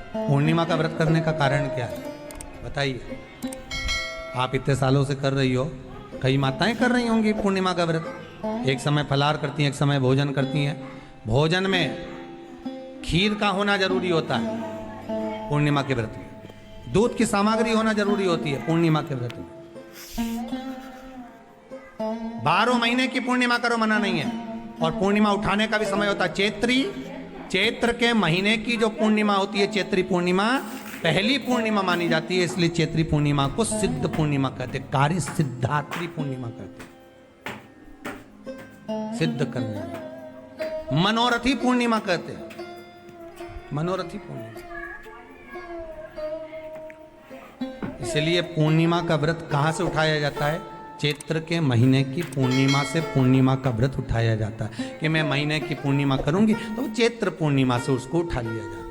पूर्णिमा का व्रत करने का कारण क्या है बताइए। आप इतने सालों से कर रही हो, कई माताएं कर रही होंगी पूर्णिमा का व्रत। एक समय फलाहार करती हैं, एक समय भोजन करती हैं। भोजन में खीर का होना जरूरी होता है पूर्णिमा के व्रत में, दूध की सामग्री होना जरूरी होती है पूर्णिमा के व्रत में। 12 महीने की पूर्णिमा करो मना नहीं है। और पूर्णिमा उठाने का भी समय होता है चैत्री, चैत्र के महीने की जो पूर्णिमा होती है चैत्री पूर्णिमा पहली पूर्णिमा मानी जाती है, इसलिए चैत्री पूर्णिमा को सिद्ध पूर्णिमा कहते, कार्य सिद्धात्री पूर्णिमा कहते, सिद्ध करने में। मनोरथी पूर्णिमा कहते हैं, मनोरथी पूर्णिमा। इसलिए पूर्णिमा का व्रत कहां से उठाया जाता है? चैत्र के महीने की पूर्णिमा से पूर्णिमा का व्रत उठाया जाता है कि मैं महीने की पूर्णिमा करूंगी तो चैत्र पूर्णिमा से उसको उठा लिया जाता है।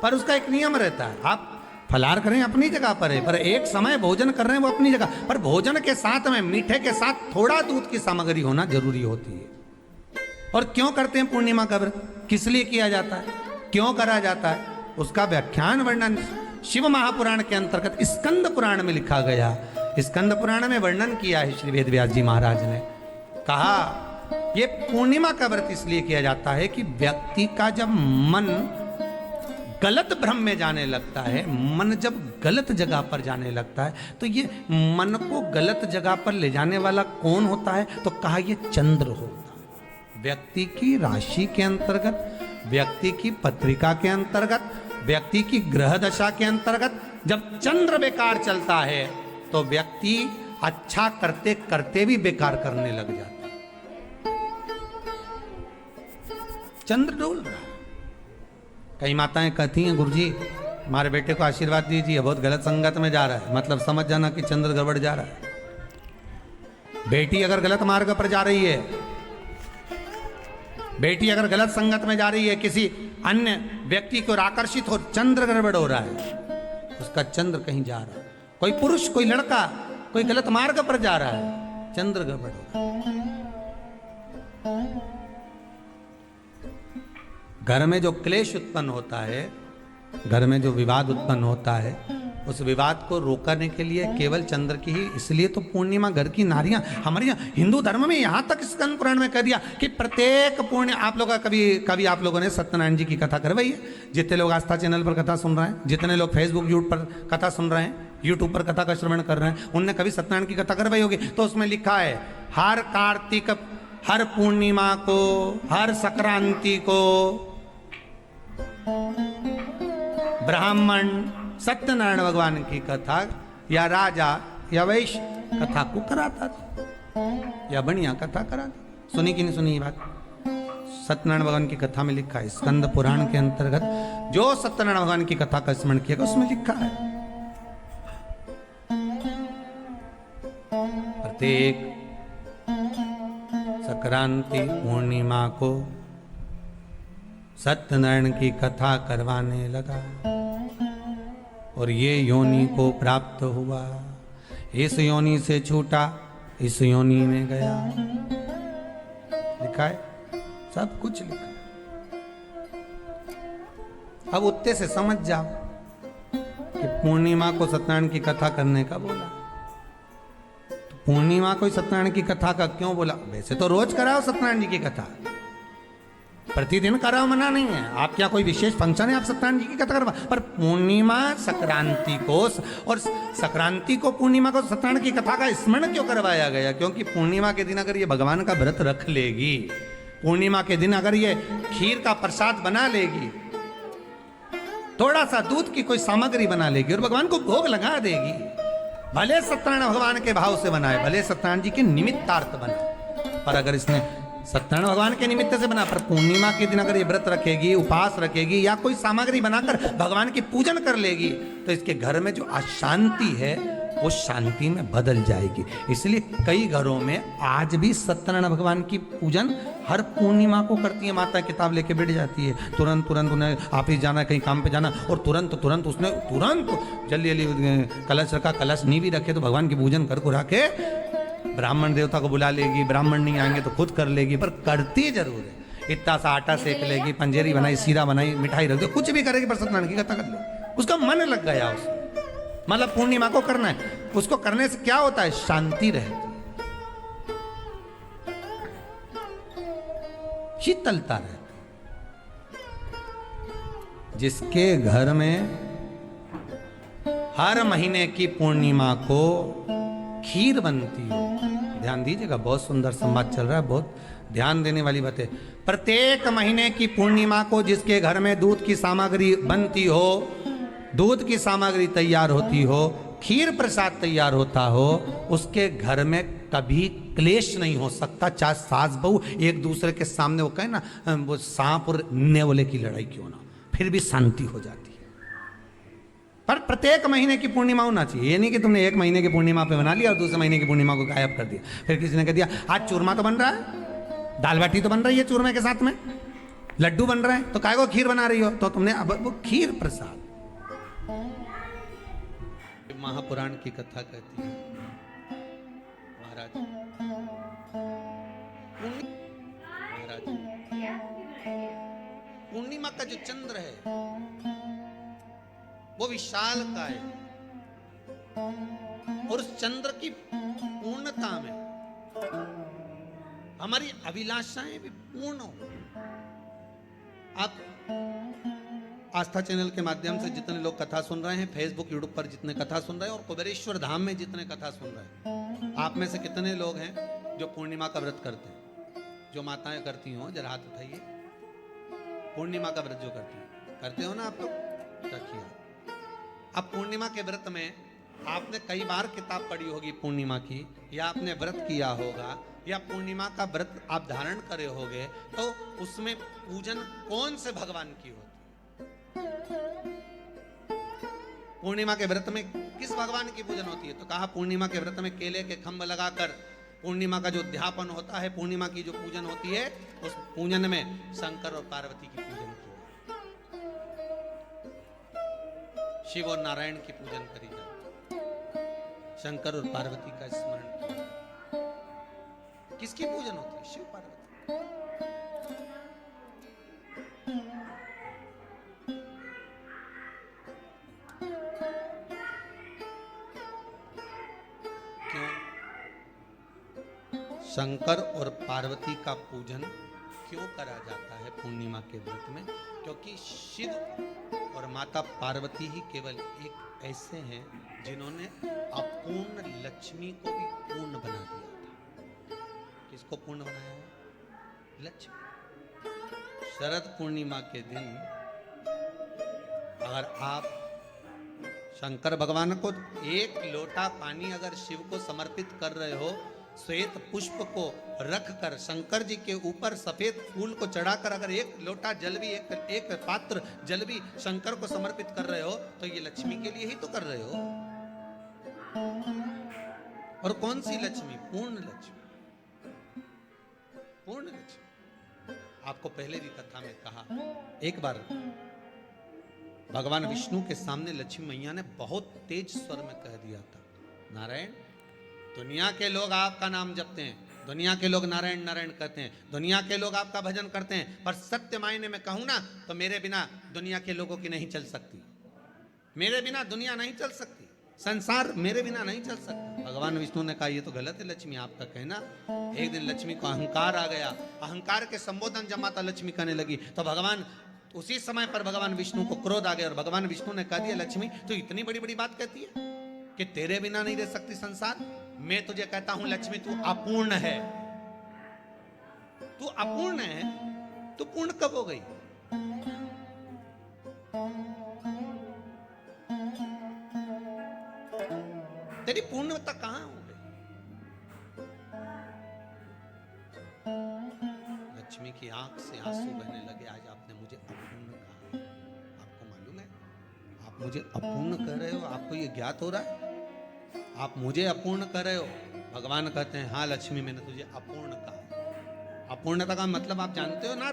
पर उसका एक नियम रहता है, आप फलाहार करें अपनी जगह पर है, पर एक समय भोजन कर रहे हैं वो अपनी जगह पर। भोजन के साथ में मीठे के साथ थोड़ा दूध की सामग्री होना जरूरी होती है। और क्यों करते हैं पूर्णिमा का व्रत, किस लिए किया जाता है, क्यों करा जाता है, उसका व्याख्यान वर्णन शिव महापुराण के अंतर्गत स्कंद पुराण में लिखा गया। स्कंद पुराण में वर्णन किया है श्री वेद व्यास जी महाराज ने। कहा ये पूर्णिमा का व्रत इसलिए किया जाता है कि व्यक्ति का जब मन गलत भ्रम में जाने लगता है, मन जब गलत जगह पर जाने लगता है, तो ये मन को गलत जगह पर ले जाने वाला कौन होता है? तो कहा ये चंद्र होता है। व्यक्ति की राशि के अंतर्गत, व्यक्ति की पत्रिका के अंतर्गत, व्यक्ति की ग्रह दशा के अंतर्गत जब चंद्र बेकार चलता है तो व्यक्ति अच्छा करते करते भी बेकार करने लग जाता है। चंद्र डोल रहा है। कई माताएं कहती हैं गुरुजी हमारे बेटे को आशीर्वाद दीजिए, बहुत गलत संगत में जा रहा है। मतलब समझ जाना कि चंद्र गड़बड़ जा रहा है। बेटी अगर गलत मार्ग पर जा रही है, बेटी अगर गलत संगत में जा रही है, किसी अन्य व्यक्ति को आकर्षित हो, चंद्र गड़बड़ हो रहा है, उसका चंद्र कहीं जा रहा है। कोई पुरुष, कोई लड़का, कोई गलत मार्ग पर जा रहा है, चंद्र गड़बड़ हो रहा है। घर में जो क्लेश उत्पन्न होता है, घर में जो विवाद उत्पन्न होता है, उस विवाद को रोकने के लिए केवल चंद्र की ही, इसलिए तो पूर्णिमा घर की नारियां हमारे यहाँ हिंदू धर्म में यहाँ तक स्कंद पुराण में कह दिया कि प्रत्येक पूर्ण। आप लोग कभी आप लोगों ने सत्यनारायण जी की कथा करवाई है? जितने लोग आस्था चैनल पर कथा सुन रहे हैं, जितने लोग फेसबुक यूट्यूब पर कथा सुन रहे हैं, यूट्यूब पर कथा का श्रवण कर रहे हैं, उनने कभी सत्यनारायण की कथा करवाई होगी। तो उसमें लिखा है हर कार्तिक, हर पूर्णिमा को, हर संक्रांति को ब्राह्मण सत्यनारायण भगवान की कथा या राजा या वैश्य कथा को कराता था, या बढ़िया कथा कराता। सुनी कि नहीं सुनी ये बात? सत्यनारायण भगवान की कथा में लिखा है, स्कंद पुराण के अंतर्गत जो सत्यनारायण भगवान की कथा का स्मरण किया उसमें लिखा है प्रत्येक संक्रांति पूर्णिमा को सत्यनारायण की कथा करवाने लगा और ये योनि को प्राप्त हुआ, इस योनि से छूटा, इस योनि में गया। लिखा है, सब कुछ लिखा है। अब उत्ते से समझ जाओ कि पूर्णिमा को सत्यनारायण की कथा करने का बोला, तो पूर्णिमा को सत्यनारायण की कथा का क्यों बोला? वैसे तो रोज कराओ सत्यनारायण जी की कथा, प्रतिदिन कराओ, मना नहीं है। आप क्या कोई विशेष फंक्शन है आप सत्यनारायण जी की कथा करवा, पर पूर्णिमा संक्रांति को और संक्रांति को पूर्णिमा को सत्यनारायण की कथा का स्मरण क्यों करवाया गया? क्योंकि पूर्णिमा के दिन अगर ये भगवान का व्रत रख लेगी, पूर्णिमा के दिन अगर ये खीर का प्रसाद बना लेगी, थोड़ा सा दूध की कोई सामग्री बना लेगी और भगवान को भोग लगा देगी, भले सत्यनारायण भगवान के भाव से बनाए, भले सत्यनारायण जी के निमित्तार्थ बनाए, पर अगर इसने सत्यनारायण भगवान के निमित्त से बना, पर पूर्णिमा के दिन अगर ये व्रत रखेगी, उपवास रखेगी या कोई सामग्री बनाकर भगवान की पूजन कर लेगी, तो इसके घर में जो अशांति है वो शांति में बदल जाएगी। इसलिए कई घरों में आज भी सत्यनारायण भगवान की पूजन हर पूर्णिमा को करती है। माता किताब लेके बैठ जाती है, तुरंत उन्हें ऑफिस जाना, कहीं काम पे जाना, और तुरंत उसने जल्दी कलश रखा, कलश नहीं भी रखे तो भगवान की पूजन कर को रखे, ब्राह्मण देवता को बुला लेगी, ब्राह्मण नहीं आएंगे तो खुद कर लेगी, पर करती जरूर है। इतना सा आटा सेक लेगी, पंजेरी बनाई, सीरा बनाई, मिठाई रख दो, कुछ भी करेगी पर सत्यनारायण की कथा कर लो। उसका मन लग गया उसमें, मतलब पूर्णिमा को करना है। उसको करने से क्या होता है? शांति रहती, शीतलता रहती। जिसके घर में हर महीने की पूर्णिमा को खीर बनती हो, ध्यान दीजिएगा, बहुत सुंदर संवाद चल रहा है, बहुत ध्यान देने वाली बात है। प्रत्येक महीने की पूर्णिमा को जिसके घर में दूध की सामग्री बनती हो, दूध की सामग्री तैयार होती हो, खीर प्रसाद तैयार होता हो, उसके घर में कभी क्लेश नहीं हो सकता। चाहे सास बहू एक दूसरे के सामने वो कहे ना, वो सांप और नेवले की लड़ाई क्यों ना, फिर भी शांति हो जाती है। पर प्रत्येक महीने की पूर्णिमा होना चाहिए। ये नहीं कि तुमने एक महीने की पूर्णिमा पे बना लिया और दूसरे महीने की पूर्णिमा को गायब कर दिया। फिर किसी ने कह दिया आज चूरमा तो बन रहा है, दाल बाटी तो बन रही है चूरमे के साथ में, लड्डू बन रहे हैं, तो काय को खीर बना रही हो? तो तुमने अब वो खीर प्रसाद। महापुराण की कथा कहती है महाराज पूर्णिमा का जो चंद्र है वो विशाल का है, और उस चंद्र की पूर्णता में हमारी अभिलाषाएं भी पूर्ण हो। आप आस्था चैनल के माध्यम से जितने लोग कथा सुन रहे हैं, फेसबुक यूट्यूब पर जितने कथा सुन रहे हैं, और कुबेरेश्वर धाम में जितने कथा सुन रहे हैं, आप में से कितने लोग हैं जो पूर्णिमा का व्रत करते हैं? जो माताएं करती हो जरा हाथ उठाइए। पूर्णिमा का व्रत जो करते हो ना आप लोग, रखिए। अब पूर्णिमा के व्रत में आपने कई बार किताब पढ़ी होगी पूर्णिमा की, या आपने व्रत किया होगा, या पूर्णिमा का व्रत आप धारण करे होगे, तो उसमें पूजन कौन से भगवान की होती? पूर्णिमा के व्रत में किस भगवान की पूजन होती है? तो कहा पूर्णिमा के व्रत में केले के खंभ लगाकर पूर्णिमा का जो अध्यापन होता है, पूर्णिमा की जो पूजन होती है, उस पूजन में शंकर और पार्वती की पूजन की, शिव और नारायण की पूजन करी जाती, शंकर और पार्वती का स्मरण किया। किसकी पूजन होती है? शिव पार्वती। शंकर और पार्वती का पूजन क्यों करा जाता है पूर्णिमा के व्रत में? क्योंकि शिव और माता पार्वती ही केवल एक ऐसे हैं जिन्होंने अपूर्ण लक्ष्मी को भी पूर्ण बना दिया था। किसको पूर्ण बनाया है? लक्ष्मी। शरद पूर्णिमा के दिन अगर आप शंकर भगवान को एक लोटा पानी अगर शिव को समर्पित कर रहे हो, श्वेत पुष्प को रखकर शंकर जी के ऊपर सफेद फूल को चढ़ाकर अगर एक लोटा जल भी, एक पात्र जल भी शंकर को समर्पित कर रहे हो, तो ये लक्ष्मी के लिए ही तो कर रहे हो। और कौन सी लक्ष्मी? पूर्ण लक्ष्मी। पूर्ण लक्ष्मी। आपको पहले भी कथा में कहा, एक बार भगवान विष्णु के सामने लक्ष्मी मैया ने बहुत तेज स्वर में कह दिया था, नारायण, दुनिया के लोग आपका नाम जपते हैं, दुनिया के लोग नारायण नारायण कहते हैं, दुनिया के लोग आपका भजन करते हैं, पर सत्य मायने में कहूं ना तो मेरे बिना दुनिया के लोगों की नहीं चल सकती। मेरे बिना दुनिया नहीं चल सकती, संसार मेरे बिना नहीं चल सकता। भगवान विष्णु ने कहा ये तो गलत है लक्ष्मी आपका कहना। एक दिन लक्ष्मी को अहंकार आ गया, अहंकार के संबोधन जब माता लक्ष्मी कहने लगी तो भगवान उसी समय पर भगवान विष्णु को क्रोध आ गया, और भगवान विष्णु ने कह दिया लक्ष्मी तो इतनी बड़ी बड़ी बात कहती है कि तेरे बिना नहीं रह सकती संसार। मैं तुझे कहता हूं लक्ष्मी तू अपूर्ण है, तू अपूर्ण है, तू पूर्ण कब हो गई? तेरी पूर्णता कहां हो गई? लक्ष्मी की आंख से आंसू बहने लगे। आज आपने मुझे अपूर्ण कहा, आपको मालूम है आप मुझे अपूर्ण कह रहे हो? आपको ये ज्ञात हो रहा है आप मुझे अपूर्ण कर रहे हो? भगवान कहते हैं हाँ लक्ष्मी मैंने तुझे अपूर्ण कहा। अपूर्णता का मतलब आप जानते हो ना?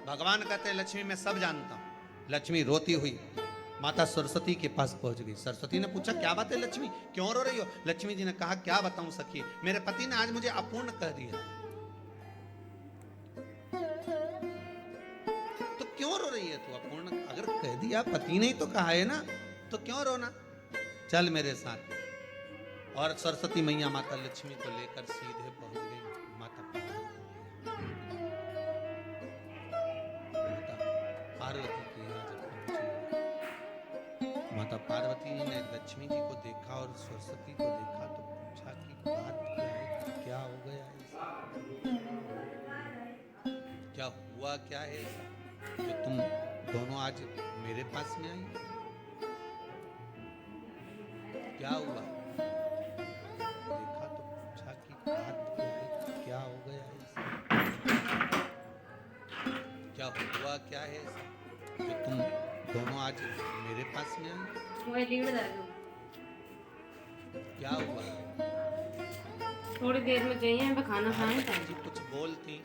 भगवान कहते हैं लक्ष्मी मैं सब जानता हूं। लक्ष्मी रोती हुई माता सरस्वती के पास पहुंच गई। सरस्वती ने पूछा क्या बात है लक्ष्मी, क्यों रो रही हो? लक्ष्मी जी ने कहा क्या बताऊं सखी, मेरे पति ने आज मुझे अपूर्ण कह दिया। क्यों रो रही है तू? अपूर्ण अगर कह दिया, पति ने ही तो कहा है ना, तो क्यों रोना? चल मेरे साथ। और सरस्वती मैया माता लक्ष्मी को लेकर सीधे पहुंच गई माता पार्वती के यहाँ। जब पहुंची माता पार्वती ने लक्ष्मी जी को देखा और सरस्वती को देखा तो पूछा कि बात क्या है, क्या हो गया है, क्या हुआ, क्या है ऐसा जो तुम दोनों आज मेरे पास में आई? क्या हुआ? देखा तो पूछा कि बात क्या है, क्या हो गया ऐसा, क्या हुआ, क्या है ऐसा जो तुम दोनों आज मेरे पास में आई? क्या हुआ? थोड़ी देर में चाहिए, हमें खाना खाने जी कुछ बोलती,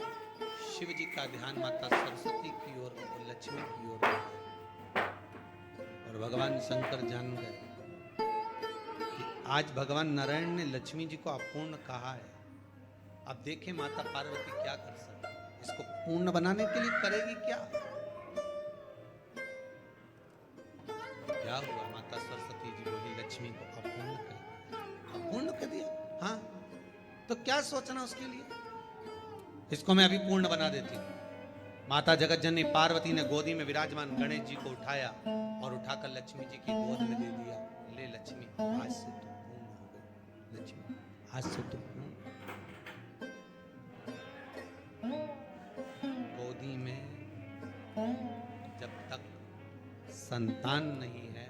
शिव जी का ध्यान माता सरस्वती की ओर और लक्ष्मी की ओर, और भगवान शंकर जान गए कि आज भगवान नारायण ने लक्ष्मी जी को अपूर्ण कहा है। अब देखें माता पार्वती क्या कर सकती है, इसको पूर्ण बनाने के लिए करेगी क्या? क्या हुआ? माता सरस्वती जी बोली लक्ष्मी को अपूर्ण कर दिया। अपूर्ण कर दिया? हाँ, तो क्या सोचना उसके लिए, इसको मैं अभी पूर्ण बना देती हूँ। माता जगत जननी पार्वती ने गोदी में विराजमान गणेश जी को उठाया और उठाकर लक्ष्मी जी की गोद में दे दिया। ले लक्ष्मी, आज से तू पूर्ण हो गई। लक्ष्मी, आज से तू पूर्ण। गोदी में जब तक संतान नहीं है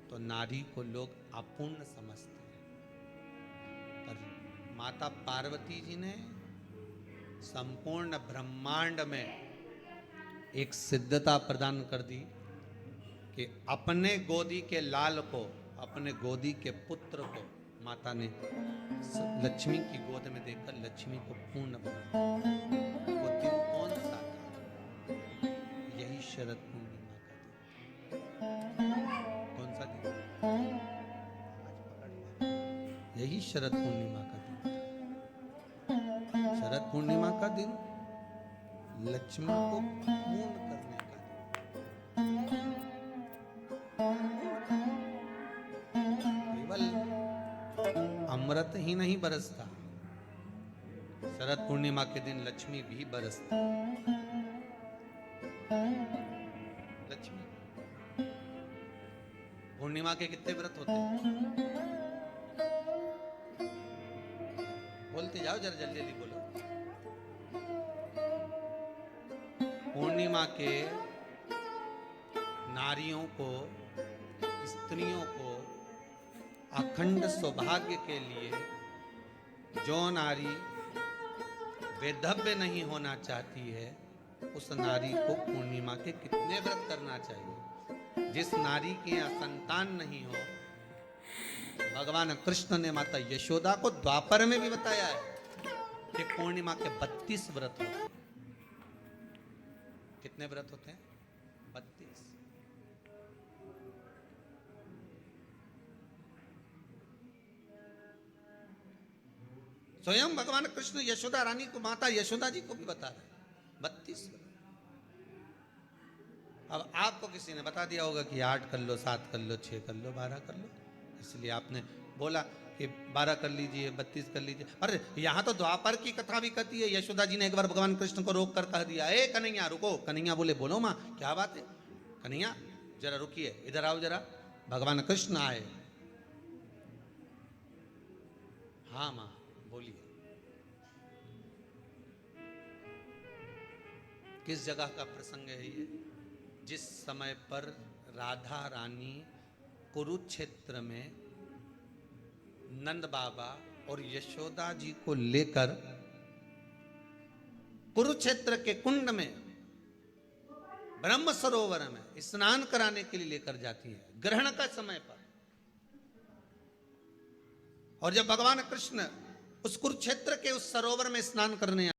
तो नारी को लोग अपूर्ण समझते हैं, पर माता पार्वती जी ने संपूर्ण ब्रह्मांड में एक सिद्धता प्रदान कर दी कि अपने गोदी के लाल को, अपने गोदी के पुत्र को माता ने लक्ष्मी की गोद में देकर लक्ष्मी को पूर्ण बना। वो दिन कौन सा था? यही शरद पूर्णिमा का दिन। कौन सा दिन? यही शरद पूर्णिमा का दिन। शरद पूर्णिमा का दिन लक्ष्मी को पूर्ण करने का दिन। केवल अमृत ही नहीं बरसता, शरद पूर्णिमा के दिन लक्ष्मी भी बरसती। लक्ष्मी पूर्णिमा के कितने व्रत होते हैं? बोलते जाओ, जरा जल्दी जल्दी बोलो। पूर्णिमा के नारियों को, स्त्रियों को अखंड सौभाग्य के लिए, जो नारी वैधव्य नहीं होना चाहती है उस नारी को पूर्णिमा के कितने व्रत करना चाहिए? जिस नारी के यहाँ संतान नहीं हो, भगवान कृष्ण ने माता यशोदा को द्वापर में भी बताया है कि पूर्णिमा के 32 व्रत होते हैं। कितने व्रत होते हैं? 32। स्वयं भगवान कृष्ण यशोदा रानी को, माता यशोदा जी को भी बता रहे हैं 32 व्रत। अब आपको किसी ने बता दिया होगा कि 8 कर लो, 7 कर लो, 6 कर लो, 12 कर लो, इसलिए आपने बोला कि 12 कर लीजिए, 32 कर लीजिए। अरे यहाँ तो द्वापर की कथा भी कहती है। यशोदा जी ने एक बार भगवान कृष्ण को रोक कर कह दिया, ए कन्हैया रुको। कन्हैया बोले, बोलो माँ क्या बात है? कन्हैया जरा रुकिए, इधर आओ जरा। भगवान कृष्ण आए। हाँ माँ बोलिए। किस जगह का प्रसंग है ये? जिस समय पर राधा रानी कुरुक्षेत्र में नंद बाबा और यशोदा जी को लेकर कुरुक्षेत्र के कुंड में, ब्रह्म सरोवर में स्नान कराने के लिए लेकर जाती है, ग्रहण का समय पर। और जब भगवान कृष्ण उस कुरुक्षेत्र के उस सरोवर में स्नान करने